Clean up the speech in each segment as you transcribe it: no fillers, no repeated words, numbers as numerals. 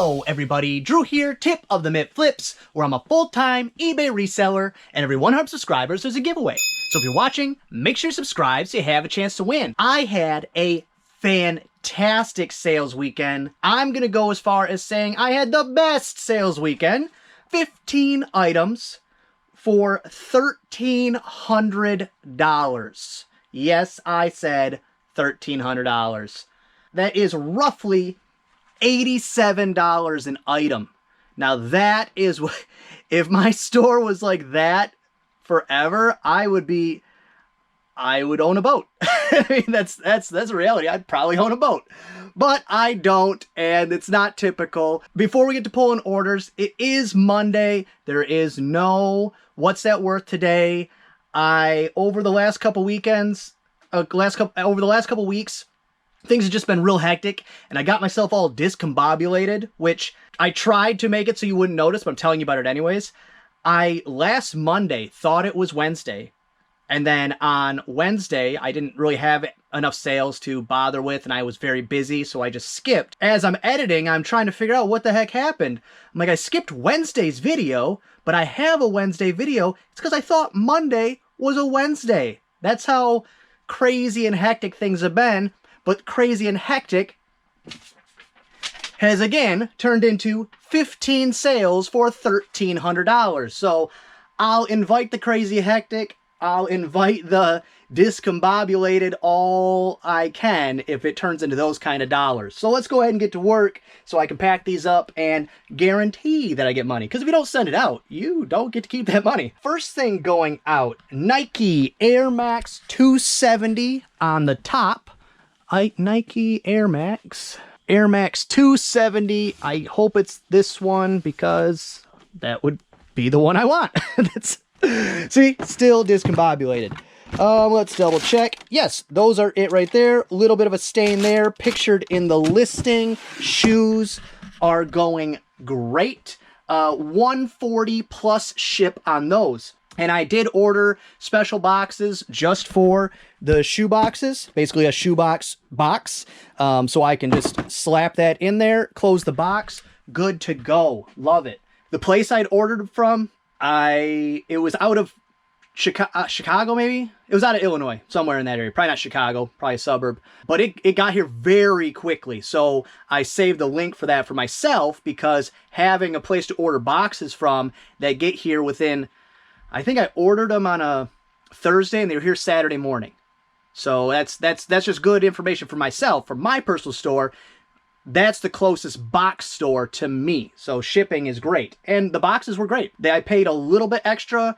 Hello everybody, Drew here, Tip of the Mitt Flips, where I'm a full-time eBay reseller, and every 100 subscribers there's a giveaway. So if you're watching, make sure you subscribe so you have a chance to win. I had a fantastic sales weekend. I'm gonna go as far as saying I had the best sales weekend. 15 items for $1,300. Yes, I said $1,300. That is roughly $87 an item. Now that is what, if my store was like that forever, I would own a boat. I mean, that's a reality. I'd probably own a boat, but I don't, and it's not typical. Before we get to pulling orders, it is Monday. There is no what's that worth today. Over the last couple weekends, over the last couple weeks, things have just been real hectic, and I got myself all discombobulated, which I tried to make it so you wouldn't notice, but I'm telling you about it anyways. Last Monday thought it was Wednesday, and then on Wednesday, I didn't really have enough sales to bother with, and I was very busy, so I just skipped. As I'm editing, I'm trying to figure out what the heck happened. I'm like, I skipped Wednesday's video, but I have a Wednesday video. It's because I thought Monday was a Wednesday. That's how crazy and hectic things have been. But crazy and hectic has again turned into 15 sales for $1,300. So I'll invite the crazy hectic. I'll invite the discombobulated all I can if it turns into those kind of dollars. So let's go ahead and get to work so I can pack these up and guarantee that I get money. Because if you don't send it out, you don't get to keep that money. First thing going out, Nike Air Max 270 on the top. Nike Air Max 270. I hope it's this one because that would be the one I want. See, still discombobulated. Let's double check. Yes, those are it right there. A little bit of a stain there, pictured in the listing. Shoes are going great. 140 plus ship on those. And I did order special boxes just for the shoe boxes, basically a shoebox box. So I can just slap that in there, close the box, good to go. Love it. The place I'd ordered from, it was out of Chicago, maybe? It was out of Illinois, somewhere in that area. Probably not Chicago, probably a suburb. But it got here very quickly. So I saved the link for that for myself because having a place to order boxes from that get here within, I think I ordered them on a Thursday and they were here Saturday morning. So that's just good information for myself, for my personal store. That's the closest box store to me. So shipping is great. And the boxes were great. I paid a little bit extra,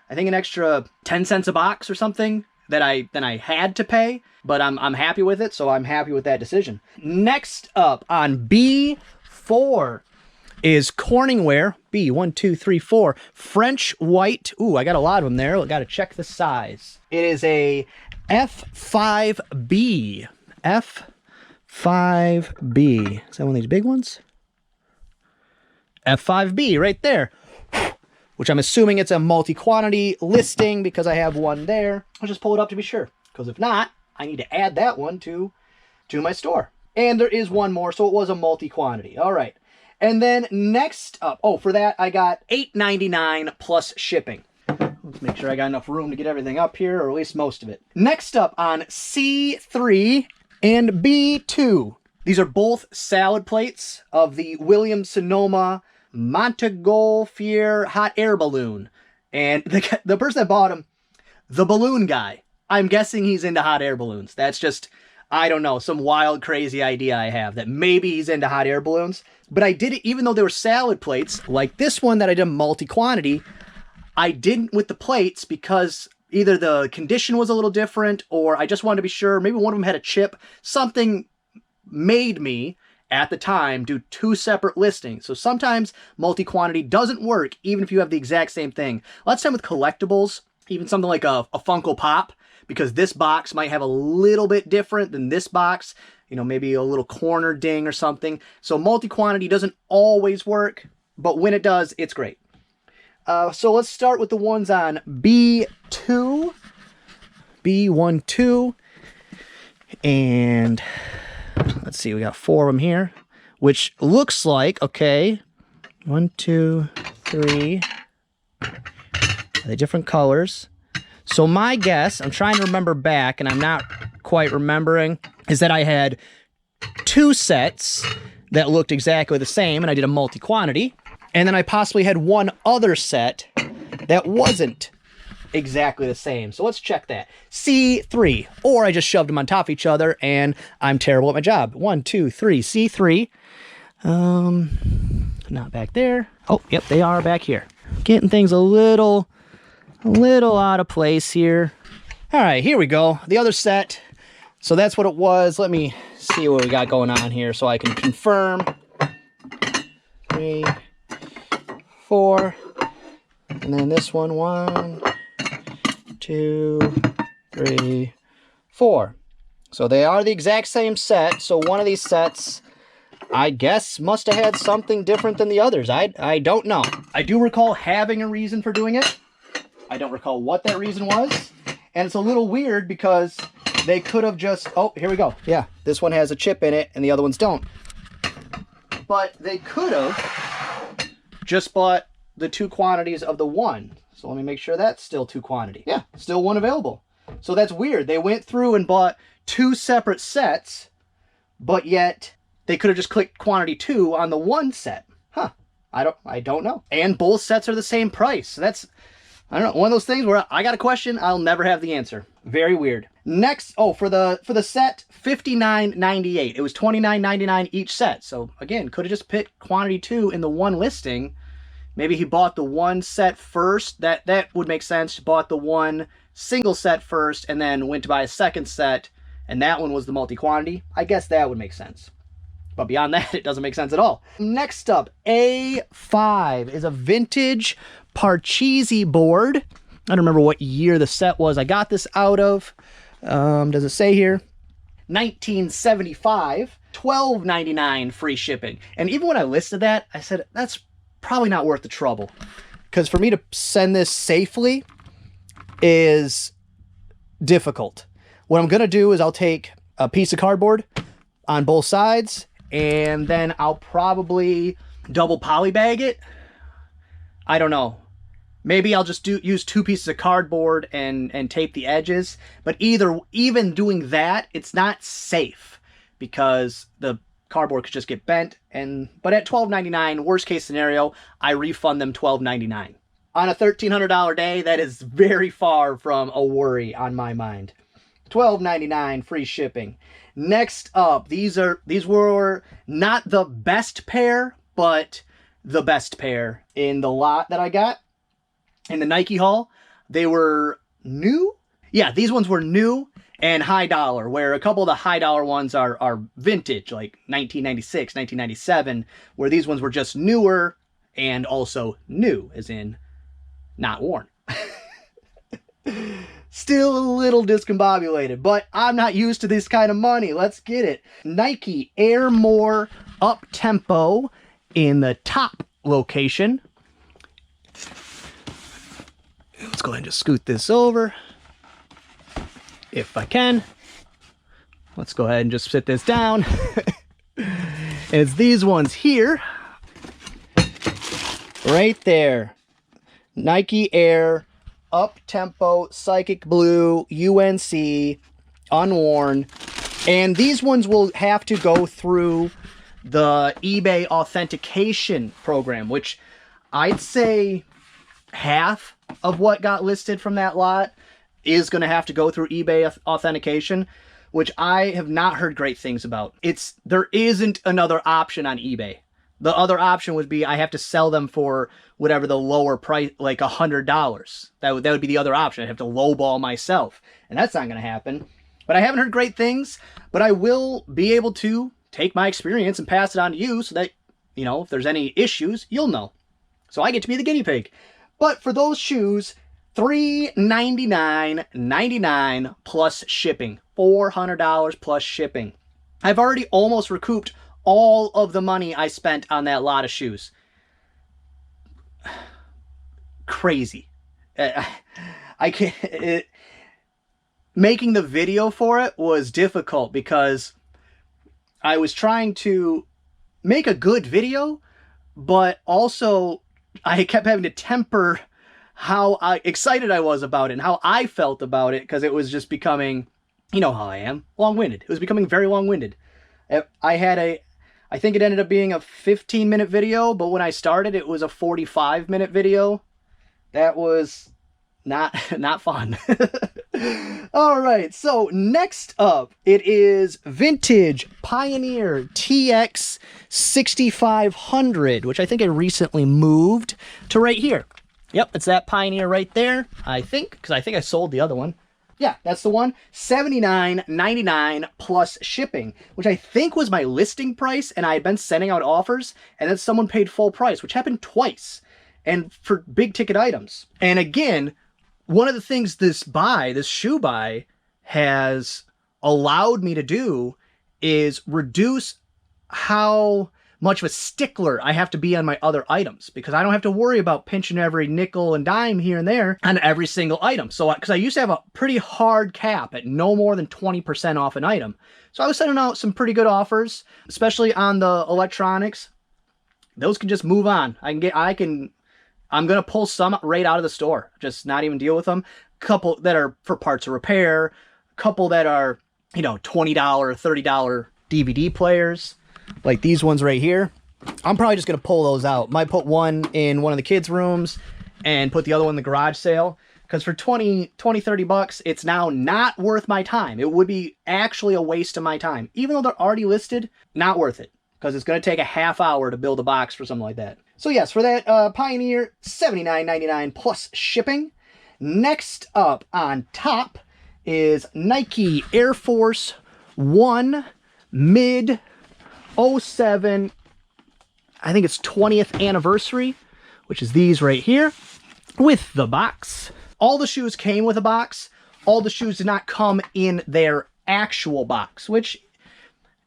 I think an extra 10 cents a box or something than I had to pay, but I'm happy with it, so I'm happy with that decision. Next up on B4 is Corningware, B1234, French white. Ooh, I got a lot of them there. I got to check the size. It is a F5B. F5B. Is that one of these big ones? F5B right there. Which I'm assuming it's a multi-quantity listing because I have one there. I'll just pull it up to be sure. Because if not, I need to add that one to my store. And there is one more, so it was a multi-quantity. All right. And then next up, for that I got $8.99 plus shipping. Let's make sure I got enough room to get everything up here, or at least most of it. Next up on C3 and B2. These are both salad plates of the Williams-Sonoma Montgolfier hot air balloon. And the person that bought them, the balloon guy, I'm guessing he's into hot air balloons. That's just, I don't know, some wild, crazy idea I have that maybe he's into hot air balloons. But I did it even though they were salad plates, like this one that I did multi-quantity. I didn't with the plates because either the condition was a little different or I just wanted to be sure. Maybe one of them had a chip. Something made me, at the time, do two separate listings. So sometimes multi-quantity doesn't work even if you have the exact same thing. Lots of time with collectibles, even something like a Funko Pop, because this box might have a little bit different than this box. You know, maybe a little corner ding or something. So multi-quantity doesn't always work, but when it does, it's great. So let's start with the ones on B2. B12. And let's see, we got 4 of them here. which looks like, okay, 1, 2, 3, are they different colors? So my guess, I'm trying to remember back, and I'm not quite remembering, is that I had 2 sets that looked exactly the same, and I did a multi-quantity, and then I possibly had 1 other set that wasn't exactly the same. So let's check that. C3, or I just shoved them on top of each other, and I'm terrible at my job. 1, 2, 3, C3. Not back there. Oh, yep, they are back here. Getting things a little out of place here. All right, here we go. The other set. So that's what it was. Let me see what we got going on here so I can confirm. 3, 4, and then this one, 1, 2, 3, 4. So they are the exact same set. So one of these sets, I guess, must have had something different than the others. I don't know. I do recall having a reason for doing it. I don't recall what that reason was. And it's a little weird because they could have just... Oh, here we go. Yeah, this one has a chip in it and the other ones don't. But they could have just bought the 2 quantities of the 1. So let me make sure that's still 2 quantity. Yeah, still 1 available. So that's weird. They went through and bought 2 separate sets, but yet they could have just clicked quantity 2 on the 1 set. Huh. I don't know. And both sets are the same price. So that's, I don't know, one of those things where I got a question, I'll never have the answer. Very weird. Next, oh, for the set, $59.98. It was $29.99 each set. So again, could have just picked quantity 2 in the 1 listing. Maybe he bought the 1 set first. That would make sense. Bought the 1 single set first and then went to buy a second set, and that one was the multi-quantity. I guess that would make sense. But beyond that, it doesn't make sense at all. Next up, A5 is a vintage Parcheesi board. I don't remember what year the set was I got this out of. Does it say here? 1975, $12.99 free shipping. And even when I listed that, I said, that's probably not worth the trouble. Because for me to send this safely is difficult. What I'm going to do is I'll take a piece of cardboard on both sides, and then I'll probably double poly bag it. I don't know. Maybe I'll just use 2 pieces of cardboard and tape the edges. But even doing that, it's not safe because the cardboard could just get bent. But at $12.99, worst case scenario, I refund them $12.99. On a $1,300 day, that is very far from a worry on my mind. $12.99 free shipping. Next up, these were not the best pair, but the best pair in the lot that I got in the Nike haul. They were new. Yeah, these ones were new and high dollar, where a couple of the high dollar ones are vintage, like 1996, 1997, where these ones were just newer and also new, as in not worn. Still a little discombobulated, but I'm not used to this kind of money. Let's get it. Nike Air More Up Tempo in the top location. Let's go ahead and just scoot this over if I can. Let's go ahead and just sit this down. It's these ones here. Right there. Nike Air Up Tempo Psychic Blue UNC unworn. And these ones will have to go through the eBay authentication program, which I'd say half of what got listed from that lot is going to have to go through eBay authentication, which I have not heard great things about. There isn't another option on eBay. The other option would be I have to sell them for whatever the lower price, like $100. That would be the other option. I'd have to lowball myself, and that's not going to happen. But I haven't heard great things, but I will be able to take my experience and pass it on to you so that, you know, if there's any issues, you'll know. So I get to be the guinea pig. But for those shoes, $399.99 plus shipping. $400 plus shipping. I've already almost recouped all of the money I spent on that lot of shoes. Crazy. I can't... Making the video for it was difficult because I was trying to make a good video, but also I kept having to temper how excited I was about it and how I felt about it, because it was just becoming, you know how I am, long-winded. It was becoming very long-winded. I think it ended up being a 15-minute video, but when I started, it was a 45-minute video. That was not fun. All right, so next up, it is Vintage Pioneer TX 6500, which I think I recently moved to right here. Yep, it's that Pioneer right there, I think, because I think I sold the other one. Yeah, that's the one. $79.99 plus shipping, which I think was my listing price, and I had been sending out offers, and then someone paid full price, which happened twice, and for big ticket items. And again, one of the things this shoe buy has allowed me to do is reduce how much of a stickler I have to be on my other items, because I don't have to worry about pinching every nickel and dime here and there on every single item. So, because I used to have a pretty hard cap at no more than 20% off an item. So I was sending out some pretty good offers, especially on the electronics. Those can just move on. I'm going to pull some right out of the store, just not even deal with them. A couple that are for parts of repair, a couple that are, you know, $20, $30 DVD players, like these ones right here. I'm probably just going to pull those out. Might put one in one of the kids' rooms and put the other one in the garage sale, because for 30 bucks, it's now not worth my time. It would be actually a waste of my time. Even though they're already listed, not worth it, because it's going to take a half hour to build a box for something like that. So yes, for that Pioneer, $79.99 plus shipping. Next up on top is Nike Air Force 1 mid 07, I think it's 20th anniversary, which is these right here with the box. All the shoes came with a box. All the shoes did not come in their actual box, which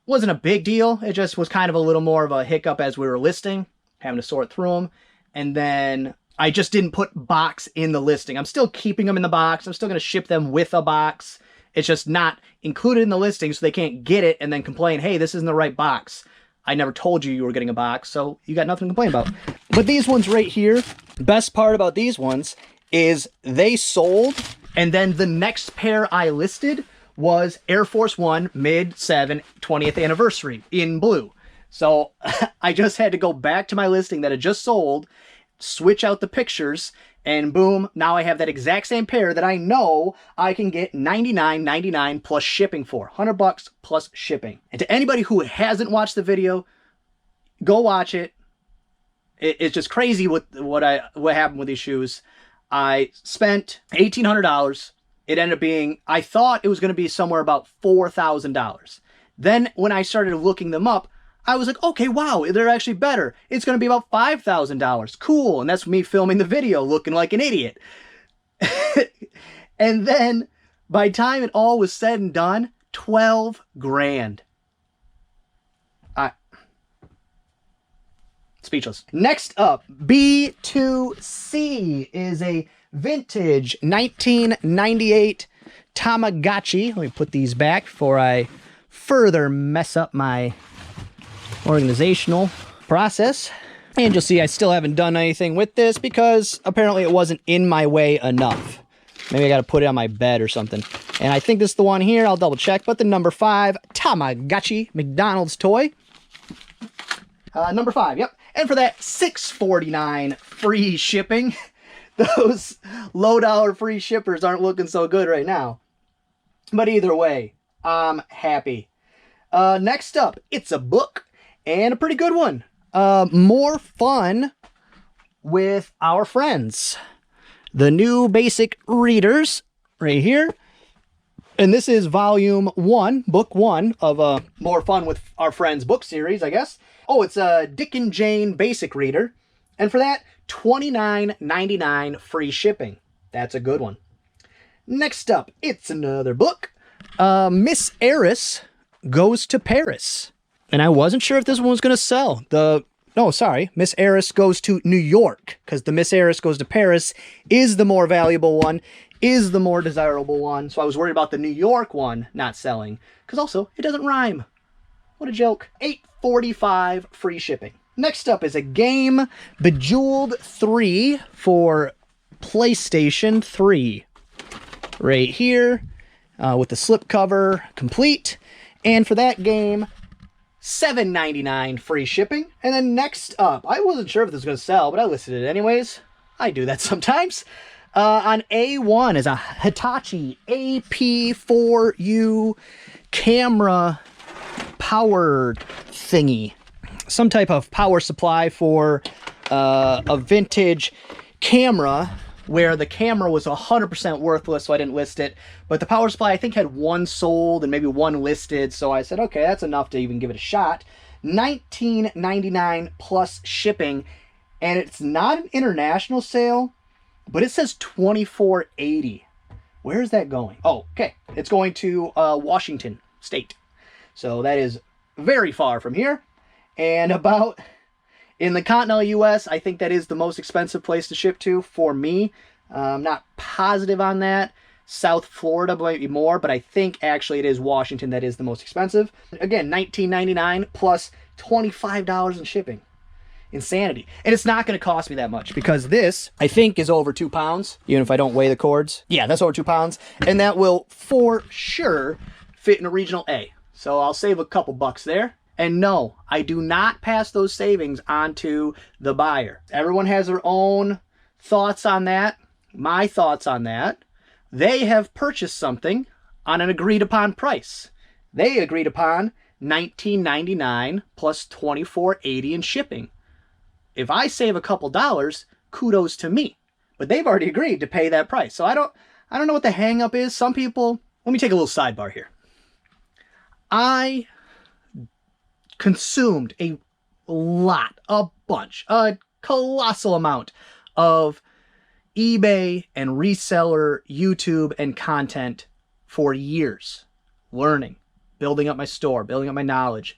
wasn't a big deal. It just was kind of a little more of a hiccup as we were listing, having to sort through them. And then I just didn't put box in the listing. I'm still keeping them in the box. I'm still going to ship them with a box. It's just not included in the listing, so they can't get it and then complain, hey, this isn't the right box. I never told you were getting a box, so you got nothing to complain about. But these ones right here, best part about these ones is they sold, and then the next pair I listed was Air Force 1 mid 7 20th anniversary in blue. So I just had to go back to my listing that had just sold, switch out the pictures, and boom, now I have that exact same pair that I know I can get $99.99 plus shipping for. 100 bucks plus shipping. And to anybody who hasn't watched the video, go watch it. It's just crazy what happened with these shoes. I spent $1,800. It ended up being, I thought it was going to be somewhere about $4,000. Then when I started looking them up, I was like, okay, wow, they're actually better. It's going to be about $5,000. Cool. And that's me filming the video looking like an idiot. And then by the time it all was said and done, 12 grand. Speechless. Next up, B2C is a vintage 1998 Tamagotchi. Let me put these back before I further mess up my organizational process. And you'll see I still haven't done anything with this because apparently it wasn't in my way enough. Maybe I got to put it on my bed or something. And I think this is the one here. I'll double check. But the number 5 Tamagotchi McDonald's toy. Number 5, yep. And for that, $6.49 free shipping. Those low-dollar free shippers aren't looking so good right now. But either way, I'm happy. Next up, it's a book. And a pretty good one. More fun with our friends. The new basic readers right here. And this is volume 1, book 1 of More Fun with Our Friends book series, I guess. Oh, it's a Dick and Jane basic reader. And for that, $29.99 free shipping. That's a good one. Next up, it's another book. Miss Eris Goes to Paris. And I wasn't sure if this one was going to sell. Miss Eris Goes to New York. Because the Miss Eris Goes to Paris is the more valuable one, is the more desirable one. So I was worried about the New York one not selling. Because also, it doesn't rhyme. What a joke. $8.45 free shipping. Next up is a game, Bejeweled 3 for PlayStation 3. Right here, with the slipcover complete. And for that game, $7.99 free shipping. And then next up, I wasn't sure if this was going to sell, but I listed it anyways. I do that sometimes. On A1 is a Hitachi AP4U camera power thingy. Some type of power supply for a vintage camera where the camera was 100% worthless, so I didn't list it. But the power supply, I think, had one sold and maybe one listed, so I said, okay, that's enough to even give it a shot. $19.99 plus shipping, and it's not an international sale, but it says $24.80. Where is that going? Oh, okay. It's going to Washington State. So that is very far from here. And about in the continental U.S., I think that is the most expensive place to ship to for me. I'm not positive on that. South Florida might be more, but I think actually it is Washington that is the most expensive. Again, $19.99 plus $25 in shipping. Insanity. And it's not going to cost me that much because this, I think, is over 2 pounds, even if I don't weigh the cords. Yeah, that's over 2 pounds. And that will for sure fit in a regional A. So I'll save a couple bucks there. And no, I do not pass those savings on to the buyer. Everyone has their own thoughts on that. My thoughts on that. They have purchased something on an agreed upon price. They agreed upon $19.99 plus $24.80 in shipping. If I save a couple dollars, kudos to me. But they've already agreed to pay that price. So I don't know what the hang up is. Some people, let me take a little sidebar here. I consumed a colossal amount of eBay and reseller YouTube and content for years. Learning, building up my store, building up my knowledge.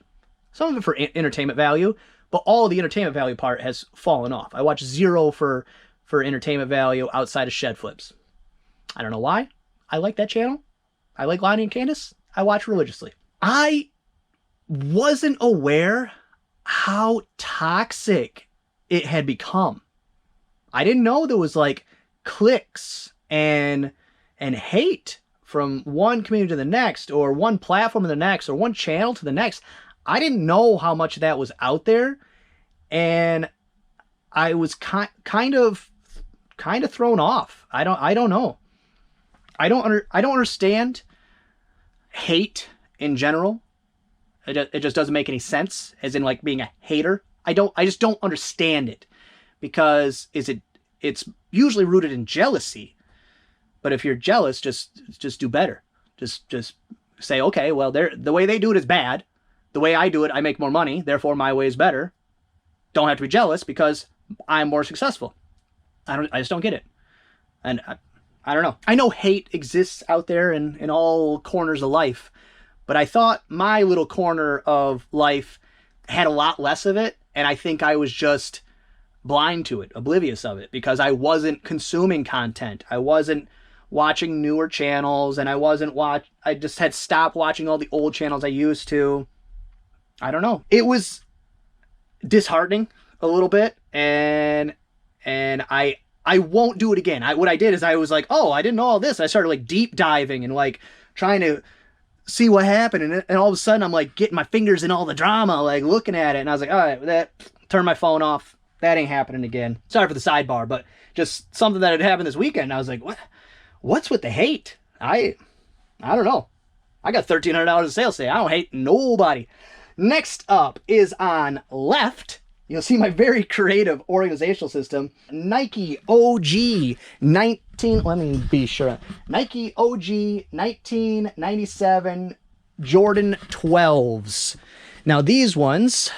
Some of it for entertainment value, but all of the entertainment value part has fallen off. I watch zero for entertainment value outside of shed flips. I don't know why. I like that channel. I like Lonnie and Candace. I watch religiously. I wasn't aware how toxic it had become. I didn't know there was like clicks and hate from one community to the next, or one platform to the next, or one channel to the next. I didn't know how much of that was out there, and I was kind of thrown off. I don't know. I don't understand hate in general. It just doesn't make any sense, as in like being a hater. I just don't understand it, because it's usually rooted in jealousy. But if you're jealous, just do better. Just say, okay, well, the way they do it is bad. The way I do it, I make more money. Therefore, my way is better. Don't have to be jealous because I'm more successful. I just don't get it. And I don't know. I know hate exists out there in all corners of life, but I thought my little corner of life had a lot less of it, and I think I was just blind to it, oblivious of it, because I wasn't consuming content. I wasn't watching newer channels, and I just had stopped watching all the old channels I used to. I don't know. It was disheartening a little bit, and I won't do it again. What I did is I was like, oh, I didn't know all this. I started like deep diving and like trying to see what happened, and all of a sudden I'm like getting my fingers in all the drama, like looking at it, and I was like, all right, turn my phone off. That ain't happening again. Sorry for the sidebar, but just something that had happened this weekend. I was like, what's with the hate? I don't know. I got $1,300 in sales today. I don't hate nobody. Next up is on left. You'll see my very creative organizational system. Nike OG 19, let me be sure. Nike OG 1997 Jordan 12s. Now these ones,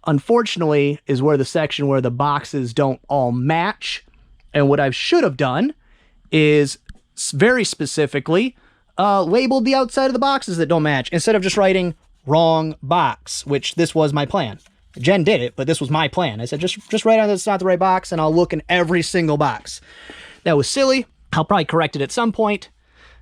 unfortunately, is where the section where the boxes don't all match. And what I should have done is very specifically labeled the outside of the boxes that don't match, instead of just writing wrong box, which this was my plan. Jen did it, but this was my plan. I said, just write on that it's not the right box, and I'll look in every single box. That was silly. I'll probably correct it at some point.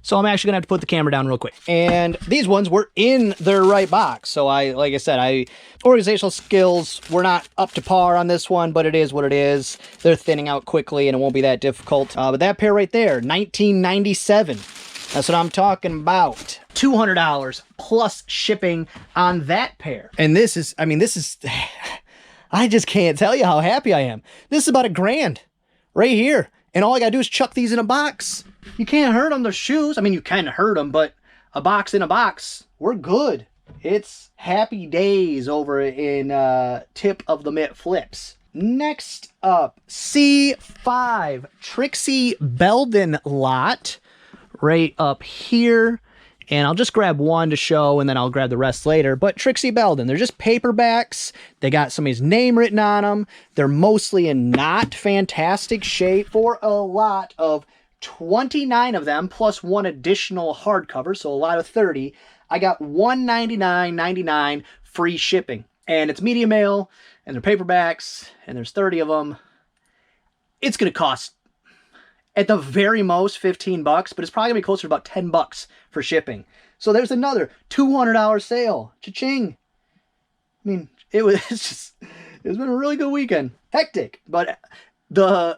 So I'm actually gonna have to put the camera down real quick. And these ones were in their right box. So like I said, organizational skills were not up to par on this one, but it is what it is. They're thinning out quickly and it won't be that difficult. But that pair right there, $19.97. That's what I'm talking about. $200 plus shipping on that pair. And this is, I mean, this is, I just can't tell you how happy I am. This is about $1,000 right here. And all I gotta do is chuck these in a box. You can't hurt them, they're shoes. I mean, you can hurt them, but a box in a box, we're good. It's happy days over in Tip of the Mitt Flips. Next up, C5 Trixie Belden lot right up here. And I'll just grab one to show, and then I'll grab the rest later. But Trixie Belden, they're just paperbacks. They got somebody's name written on them. They're mostly in not fantastic shape for a lot of 29 of them, plus one additional hardcover, so a lot of 30. I got $199.99 free shipping. And it's medium mail, and they're paperbacks, and there's 30 of them. It's going to cost, at the very most, 15 bucks, but it's probably going to be closer to about 10 bucks for shipping. So there's another $200 sale. Cha-ching. I mean, it's been a really good weekend. Hectic, but the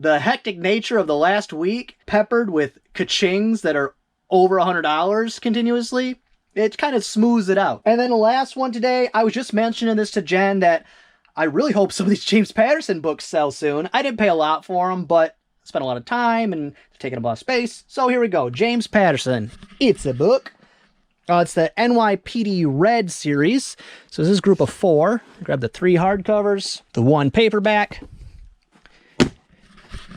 hectic nature of the last week, peppered with ka-chings that are over $100 continuously, it kind of smooths it out. And then the last one today, I was just mentioning this to Jen that I really hope some of these James Patterson books sell soon. I didn't pay a lot for them, but spent a lot of time and taking up a lot of space. So here we go. James Patterson. It's a book. It's the NYPD Red series. So this is a group of 4. Grab the 3 hardcovers, the 1 paperback.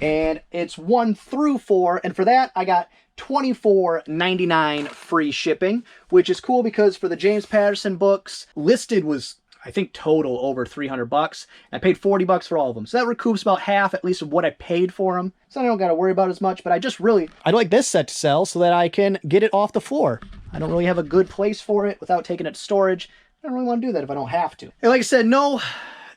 And it's 1 through 4. And for that, I got $24.99 free shipping, which is cool because for the James Patterson books, listed was, I think, total over 300 bucks. I paid 40 bucks for all of them. So that recoups about half, at least, of what I paid for them. So I don't got to worry about as much, but I'd like this set to sell so that I can get it off the floor. I don't really have a good place for it without taking it to storage. I don't really want to do that if I don't have to. And like I said, no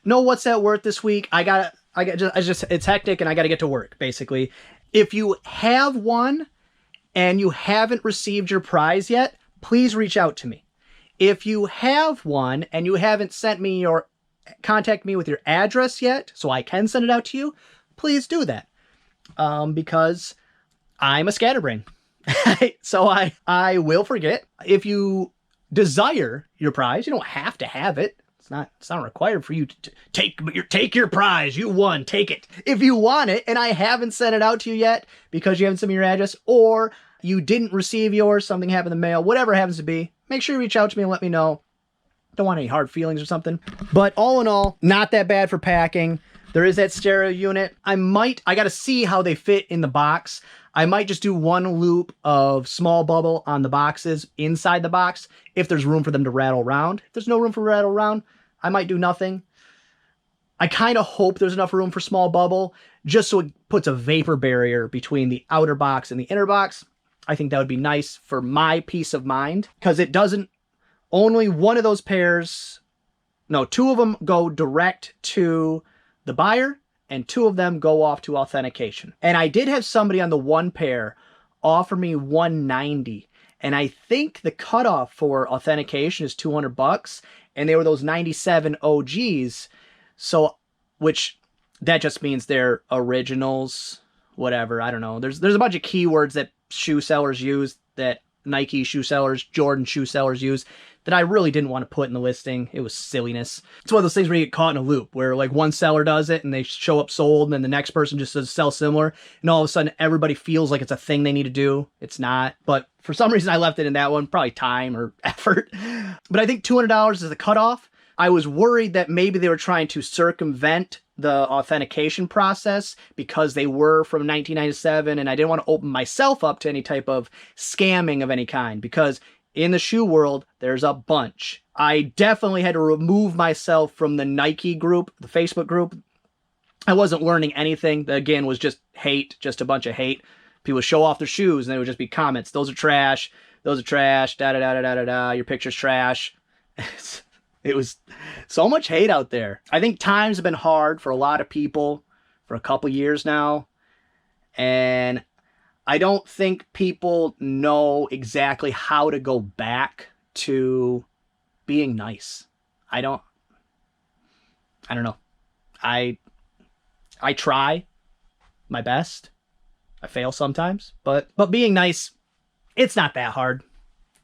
what's that worth this week. It's hectic and I got to get to work, basically. If you have one and you haven't received your prize yet, please reach out to me. If you have one and you haven't contact me with your address yet, so I can send it out to you, please do that. Because I'm a scatterbrain. So I will forget. If you desire your prize, you don't have to have it. It's not required for you to take your prize. You won, take it. If you want it and I haven't sent it out to you yet because you haven't sent me your address, or you didn't receive yours, something happened in the mail, whatever it happens to be, make sure you reach out to me and let me know. Don't want any hard feelings or something. But all in all, not that bad for packing. There is that stereo unit. I got to see how they fit in the box. I might just do 1 loop of small bubble on the boxes inside the box if there's room for them to rattle around. If there's no room for rattle around, I might do nothing. I kind of hope there's enough room for small bubble just so it puts a vapor barrier between the outer box and the inner box. I think that would be nice for my peace of mind, because it doesn't, only one of those pairs, no, 2 of them go direct to the buyer and 2 of them go off to authentication. And I did have somebody on the 1 pair offer me $190, and I think the cutoff for authentication is 200 bucks, and they were those 97 OGs. So, which that just means they're originals, whatever, I don't know. There's a bunch of keywords that shoe sellers use, that Nike shoe sellers, Jordan shoe sellers use, that I really didn't want to put in the listing. It was silliness. It's one of those things where you get caught in a loop where like one seller does it and they show up sold, and then the next person just does sell similar, and all of a sudden everybody feels like it's a thing they need to do. It's not. But for some reason I left it in that one, probably time or effort. But I think $200 is the cutoff. I was worried that maybe they were trying to circumvent the authentication process because they were from 1997, and I didn't want to open myself up to any type of scamming of any kind, because in the shoe world, there's a bunch. I definitely had to remove myself from the Nike group, the Facebook group. I wasn't learning anything. That, again, was just hate, just a bunch of hate. People would show off their shoes, and they would just be comments. Those are trash. Those are trash. Da-da-da-da-da-da. Your picture's trash. It was so much hate out there. I think times have been hard for a lot of people for a couple years now. And I don't think people know exactly how to go back to being nice. I don't know. I try my best. I fail sometimes, but being nice, it's not that hard.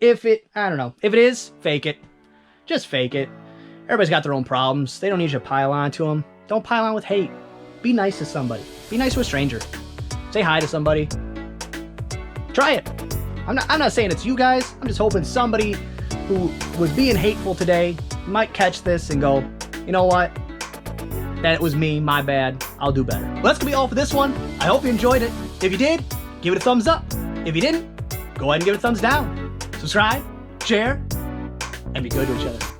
If it is, fake it. Just fake it. Everybody's got their own problems. They don't need you to pile on to them. Don't pile on with hate. Be nice to somebody. Be nice to a stranger. Say hi to somebody. Try it. I'm not saying it's you guys. I'm just hoping somebody who was being hateful today might catch this and go, you know what? That was me, my bad. I'll do better. Well, that's gonna be all for this one. I hope you enjoyed it. If you did, give it a thumbs up. If you didn't, go ahead and give it a thumbs down. Subscribe, share, and be good to each other.